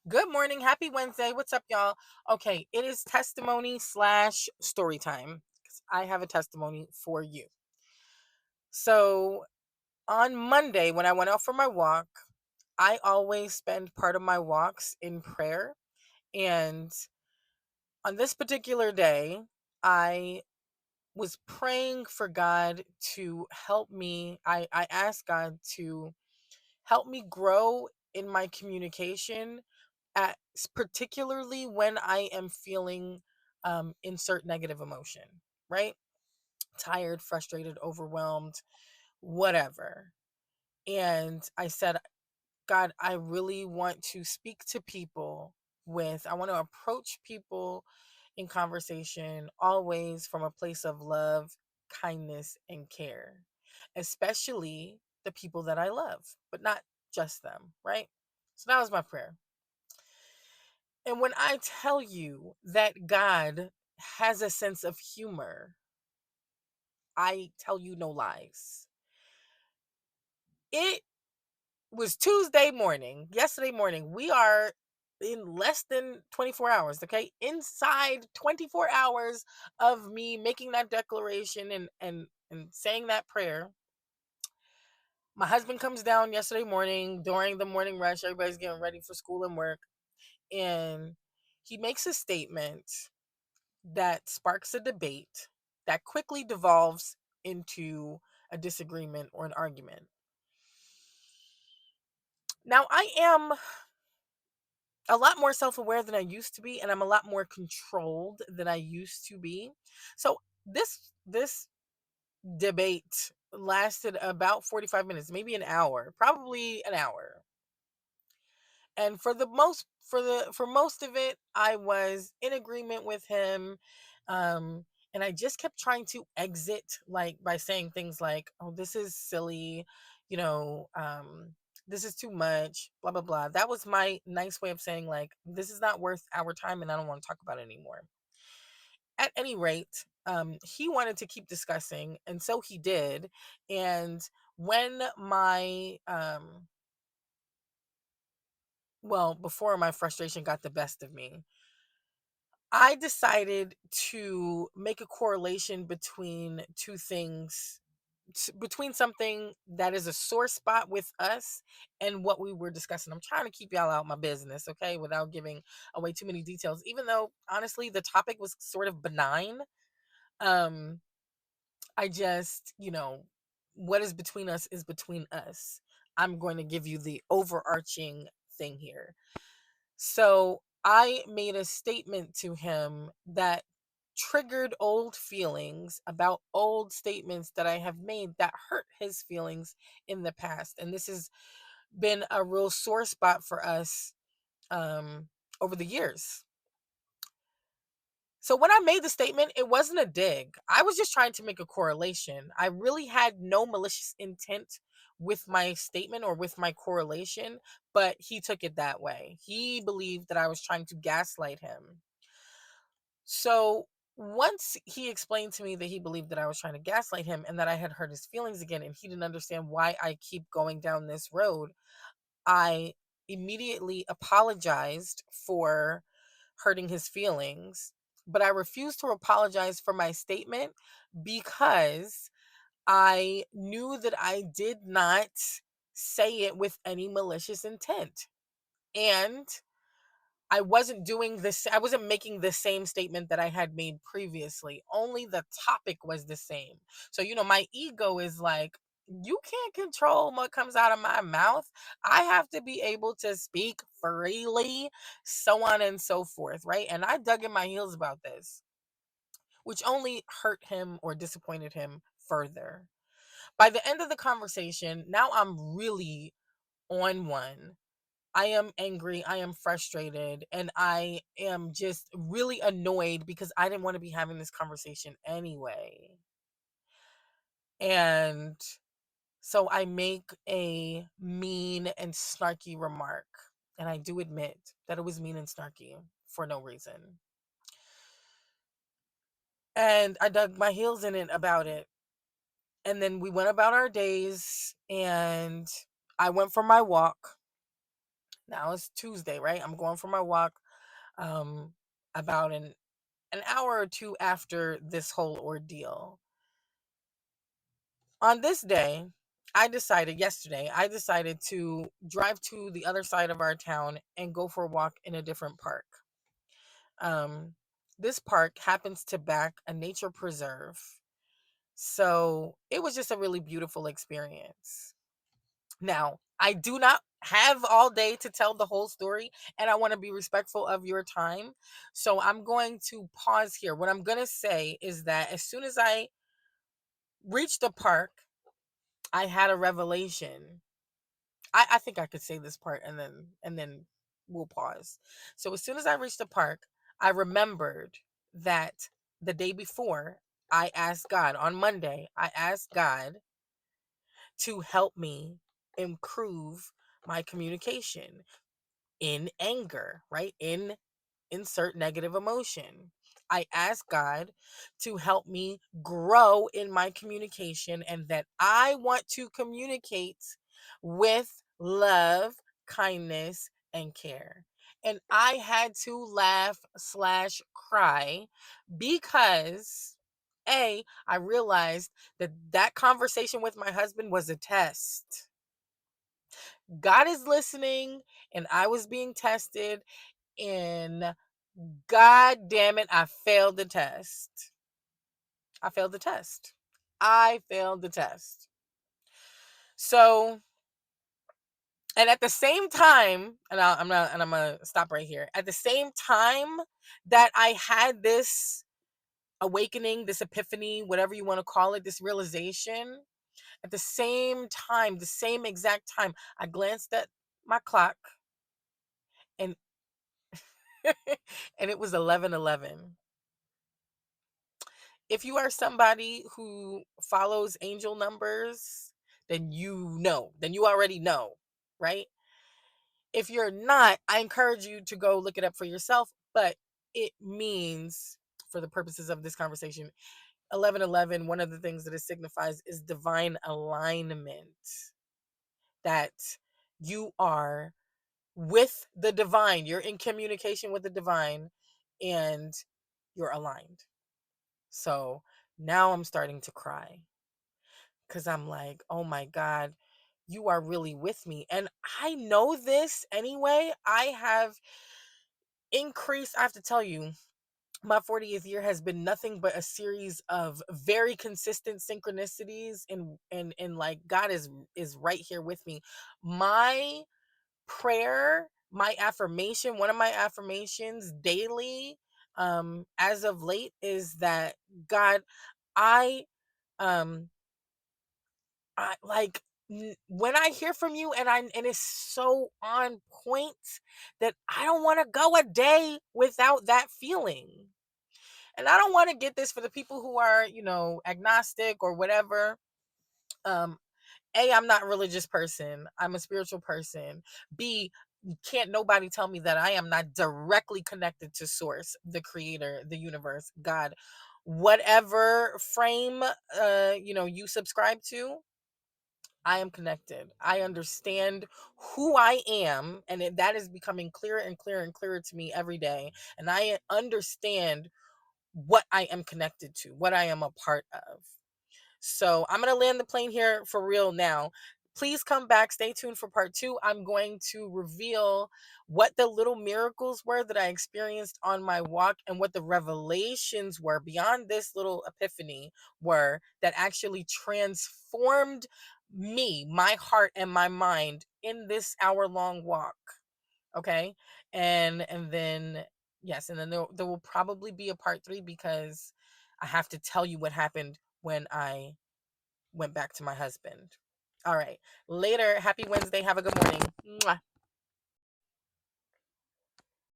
Good morning. Happy Wednesday. What's up, y'all? Okay, it is testimony slash story time. 'Cause I have a testimony for you. So on Monday, when I went out for my walk, I always spend part of my walks in prayer. And on this particular day, I was praying for God to help me. I asked God to help me grow in my communication particularly when I am feeling insert negative emotion, right? Tired, frustrated, overwhelmed, whatever. And I said, God, I really want to speak to people I want to approach people in conversation always from a place of love, kindness, and care, especially the people that I love, but not just them, right? So that was my prayer. And when I tell you that God has a sense of humor, I tell you no lies. It was Tuesday morning, yesterday morning. We are in less than 24 hours, okay? Inside 24 hours of me making that declaration and saying that prayer. My husband comes down yesterday morning during the morning rush. Everybody's getting ready for school and work. And he makes a statement that sparks a debate that quickly devolves into a disagreement or an argument. Now, I am a lot more self aware than I used to be, and I'm a lot more controlled than I used to be. So, this debate lasted about 45 minutes, maybe an hour, probably an hour. And for most of it, I was in agreement with him. And I just kept trying to exit, like, by saying things like, oh, this is silly, you know um this is too much, blah blah blah. That was my nice way of saying, like, this is not worth our time and I don't want to talk about it anymore. At any rate, he wanted to keep discussing, and so he did. And when my well, before my frustration got the best of me, I decided to make a correlation between two things, between something that is a sore spot with us and what we were discussing. I'm trying to keep y'all out my business, okay, without giving away too many details, even though honestly the topic was sort of benign. Um, I just, what is between us is between us. I'm going to give you the overarching thing here. So I made a statement to him that triggered old feelings about old statements that I have made that hurt his feelings in the past. And this has been a real sore spot for us um, over the years. So when I made the statement, it wasn't a dig. I was just trying to make a correlation. I really had no malicious intent with my statement or with my correlation, but he took it that way. He believed that I was trying to gaslight him. So once he explained to me that he believed that I was trying to gaslight him and that I had hurt his feelings again, and he didn't understand why I keep going down this road, I immediately apologized for hurting his feelings, but I refused to apologize for my statement because I knew that I did not say it with any malicious intent. And I wasn't making the same statement that I had made previously. Only the topic was the same. So, my ego is like, you can't control what comes out of my mouth. I have to be able to speak freely, so on and so forth, right? And I dug in my heels about this, which only hurt him or disappointed him further. By the end of the conversation, now I'm really on one. I am angry, I am frustrated, and I am just really annoyed because I didn't want to be having this conversation anyway. And so I make a mean and snarky remark. And I do admit that it was mean and snarky for no reason. And I dug my heels in it about it. And then we went about our days, and I went for my walk. Now it's Tuesday, right? I'm going for my walk um, about an hour or two after this whole ordeal. On this day, I decided to drive to the other side of our town and go for a walk in a different park. Um, this park happens to back a nature preserve. So it was just a really beautiful experience. Now, I do not have all day to tell the whole story, and I want to be respectful of your time. So I'm going to pause here. What I'm going to say is that as soon as I reached the park, I had a revelation. I think I could say this part and then we'll pause. So as soon as I reached the park, I remembered that the day before I asked God on Monday, I asked God to help me improve my communication in anger, right? In insert negative emotion. I ask God to help me grow in my communication and that I want to communicate with love, kindness, and care. And I had to laugh slash cry because I realized that that conversation with my husband was a test. God is listening and I was being tested, and God damn it, I failed the test. I failed the test. I failed the test. So, and at the same time, I'm gonna stop right here. At the same time that I had this awakening, this epiphany, whatever you want to call it, this realization, at the same time, the same exact time, I glanced at my clock and and it was 11:11. If you are somebody who follows angel numbers, then then you already know, right? If you're not, I encourage you to go look it up for yourself, but it means, for the purposes of this conversation, 11:11, one of the things that it signifies is divine alignment, that you are with the divine, you're in communication with the divine, and you're aligned. So now I'm starting to cry because I'm like, oh my God, you are really with me. And I know this anyway. I have increased, I have to tell you, my 40th year has been nothing but a series of very consistent synchronicities, and like God is right here with me. My prayer, my affirmation, one of my affirmations daily, as of late, is that God, I um I like when I hear from you and it's so on point that I don't want to go a day without that feeling. And I don't want to get this for the people who are, agnostic or whatever. Um I'm not a religious person. I'm a spiritual person. B, can't nobody tell me that I am not directly connected to source, the creator, the universe, God. Whatever frame you subscribe to, I am connected. I understand who I am, and that is becoming clearer and clearer and clearer to me every day. And I understand what I am connected to, what I am a part of. So I'm going to land the plane here for real now. Please come back. Stay tuned for part two. I'm going to reveal what the little miracles were that I experienced on my walk and what the revelations were beyond this little epiphany were that actually transformed me, my heart, and my mind in this hour-long walk. Okay. And then, yes, and then there will probably be a part three because I have to tell you what happened when I went back to my husband. All right. Later. Happy Wednesday. Have a good morning. Mwah.